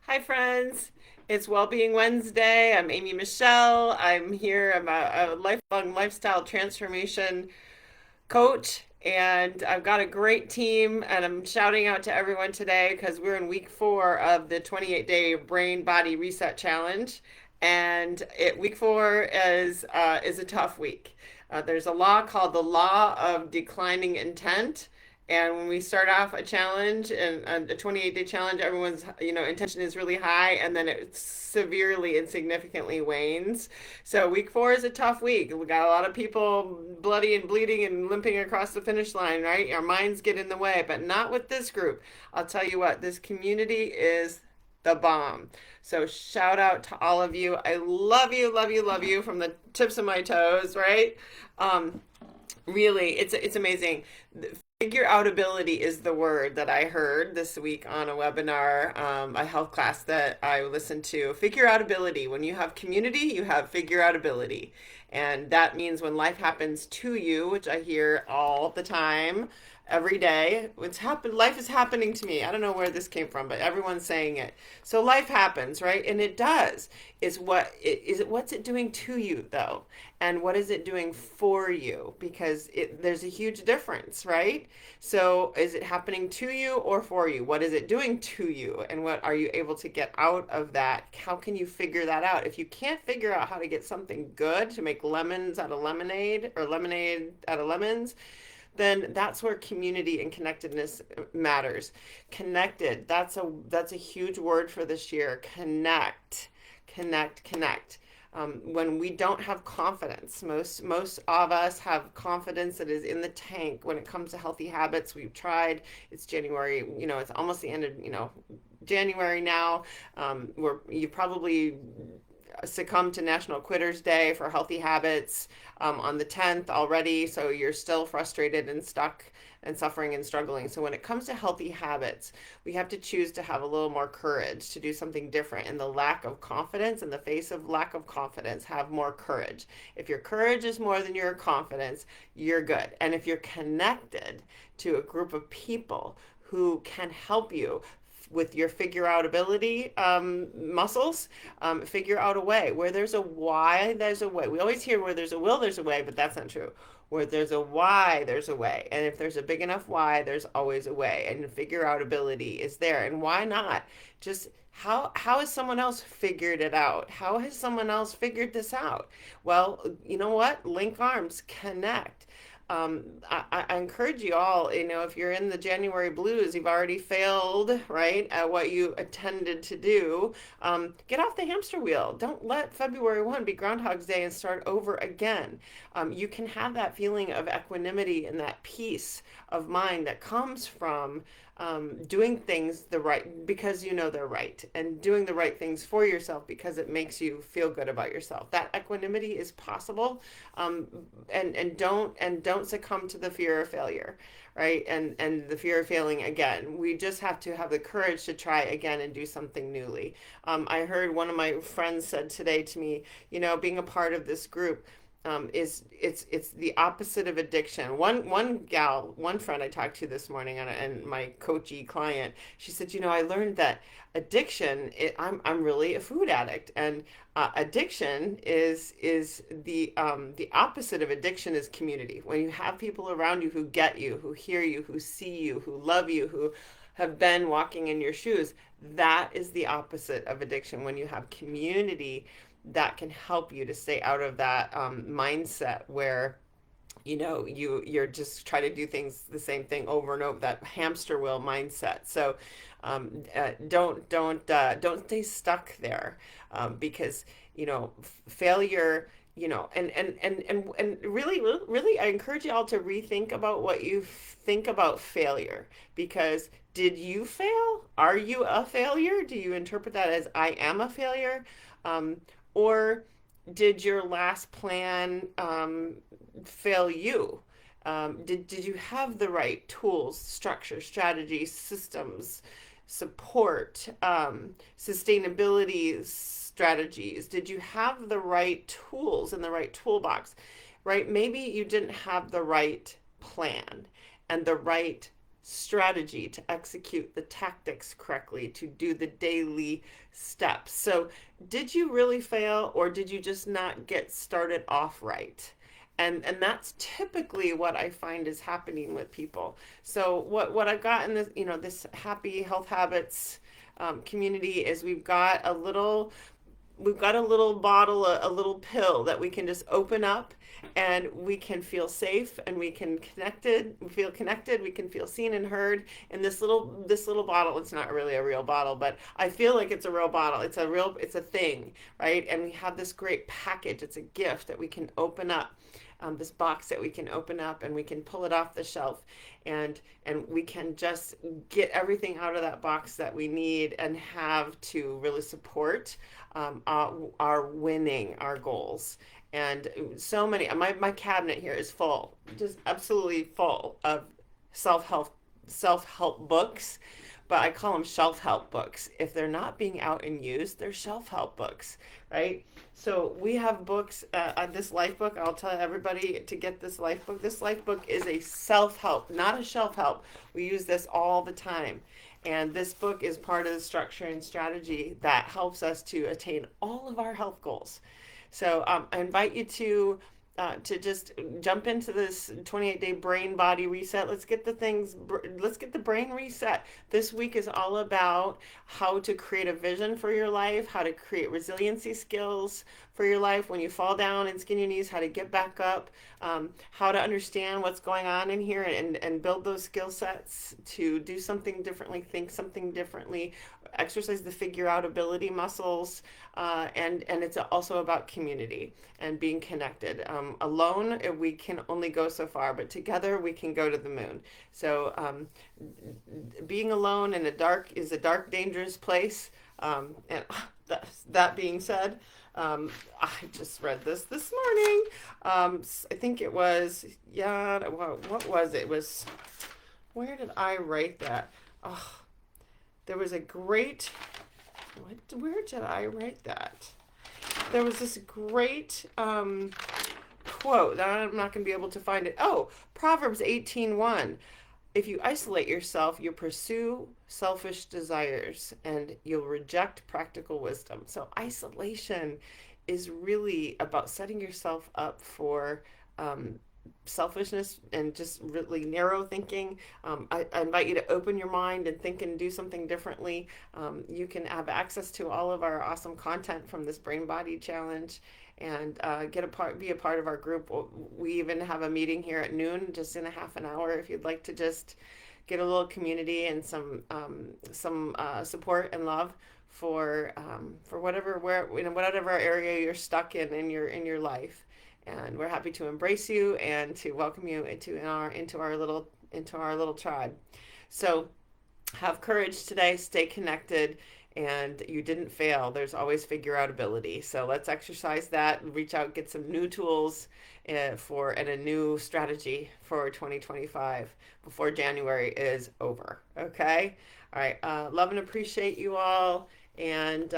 Hi, friends. It's Wellbeing Wednesday. I'm Amy Michelle. I'm here. I'm a lifelong lifestyle transformation coach, and I've got a great team. And I'm shouting out to everyone today because we're in week 4 of the 28-day Brain Body Reset Challenge. And week 4 is a tough week. There's a law called the Law of Declining Intent. And when we start off a challenge and a 28-day challenge, everyone's intention is really high, and then it severely and significantly wanes. So week 4 is a tough week. We got a lot of people bloody and bleeding and limping across the finish line, right? Our minds get in the way, but not with this group. I'll tell you what, this community is the bomb. So shout out to all of you. I love you, love you, love you from the tips of my toes, right? Um, Really, it's amazing. Figure out ability is the word that I heard this week on a webinar, a health class that I listened to. Figure out ability. When you have community, you have figure out ability. And that means when life happens to you, which I hear all the time, every day, life is happening to me. I don't know where this came from, but everyone's saying it. So life happens, right? And it does. What's it doing to you though? And what is it doing for you? Because there's a huge difference, right? So is it happening to you or for you? What is it doing to you? And what are you able to get out of that? How can you figure that out? If you can't figure out how to get something good to make lemons out of lemonade or lemonade out of lemons, then that's where community and connectedness matters. Connected, that's a huge word for this year. Connect, connect, connect. When we don't have confidence, most of us have confidence that is in the tank when it comes to healthy habits. We've tried. It's January. It's almost the end of January now. Where you probably succumb to National Quitters Day for healthy habits on the 10th already. So you're still frustrated and stuck and suffering and struggling. So when it comes to healthy habits, we have to choose to have a little more courage to do something different. In the lack of confidence, in the face of lack of confidence, have more courage. If your courage is more than your confidence, you're good. And if you're connected to a group of people who can help you with your figure out ability muscles, figure out a way. Where there's a why, there's a way. We always hear where there's a will, there's a way, but that's not true. Where there's a why, there's a way. And if there's a big enough why, there's always a way. And figure out ability is there. And why not? Just how has someone else figured it out? How has someone else figured this out? Well, you know what? Link arms, connect. I encourage you all, if you're in the January blues, you've already failed, right, at what you intended to do, get off the hamster wheel. Don't let February 1 be Groundhog's Day and start over again. You can have that feeling of equanimity and that peace of mind that comes from doing things because they're right, and doing the right things for yourself because it makes you feel good about yourself. That equanimity is possible, and don't succumb to the fear of failure, right? And the fear of failing again. We just have to have the courage to try again and do something newly. I heard one of my friends said today to me, being a part of this group it's the opposite of addiction. One friend I talked to this morning, and my coachy client, she said, I learned that addiction, I'm really a food addict, and addiction is the opposite of addiction is community. When you have people around you who get you, who hear you, who see you, who love you, who have been walking in your shoes, that is the opposite of addiction. When you have community that can help you to stay out of that mindset where you're just trying to do things the same thing over and over, that hamster wheel mindset. So don't stay stuck there, because failure, and really I encourage you all to rethink about what you think about failure. Because did you fail? Are you a failure? Do you interpret that as I am a failure? Or did your last plan fail you? Did you have the right tools, structure, strategy, systems, support, sustainability strategies? Did you have the right tools in the right toolbox? Right? Maybe you didn't have the right plan and the right strategy to execute the tactics correctly, to do the daily steps. So, did you really fail, or did you just not get started off right? And that's typically what I find is happening with people. So what I've got in this, this happy health habits community is we've got a little bottle, a little pill that we can just open up, and we can feel safe, and we feel connected, we can feel seen and heard in this little bottle. It's not really a real bottle, but I feel like it's a real bottle. It's a thing, right? And we have this great package. It's a gift that we can open up. This box that we can open up, and we can pull it off the shelf, and we can just get everything out of that box that we need and have to really support our winning our goals. And so many, my cabinet here is full, just absolutely full of self-help self-help books, but I call them shelf-help books. If they're not being out and used, they're shelf-help books, right? So we have books, this life book, I'll tell everybody to get this life book. This life book is a self-help, not a shelf-help. We use this all the time. And this book is part of the structure and strategy that helps us to attain all of our health goals. So I invite you to just jump into this 28-day brain body reset. Let's get the brain reset. This week is all about how to create a vision for your life, how to create resiliency skills for your life when you fall down and skin your knees, how to get back up, how to understand what's going on in here, and build those skill sets to do something differently, think something differently, exercise the figure out ability muscles, and it's also about community and being connected. Alone, we can only go so far, but together we can go to the moon. So being alone in is a dark, dangerous place. And that being said, I just read this morning. I think it was, yeah, what was it? It was, where did I write that? Oh, there was a great, where did I write that? There was this great quote that I'm not going to be able to find it. Oh, Proverbs 18:1. If you isolate yourself, you pursue selfish desires and you'll reject practical wisdom. So isolation is really about setting yourself up for selfishness and just really narrow thinking. I invite you to open your mind and think and do something differently. You can have access to all of our awesome content from this Brain Body Challenge, and be a part of our group. We even have a meeting here at noon, just in a half an hour, if you'd like to just get a little community and some support and love for whatever area you're stuck in your life. And we're happy to embrace you and to welcome you into our little tribe. So have courage today, stay connected, and you didn't fail. There's always figure out ability. So let's exercise that, reach out, get some new tools and a new strategy for 2025 before January is over. Okay? All right. Love and appreciate you all. And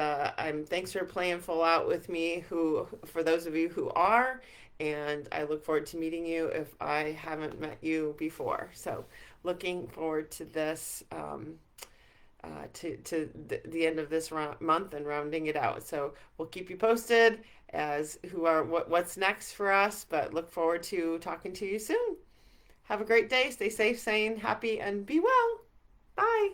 thanks for playing full out with me, for those of you who are, and I look forward to meeting you if I haven't met you before. So looking forward to this, to the end of this month and rounding it out. So we'll keep you posted as what's next for us, but look forward to talking to you soon. Have a great day. Stay safe, sane, happy, and be well. Bye.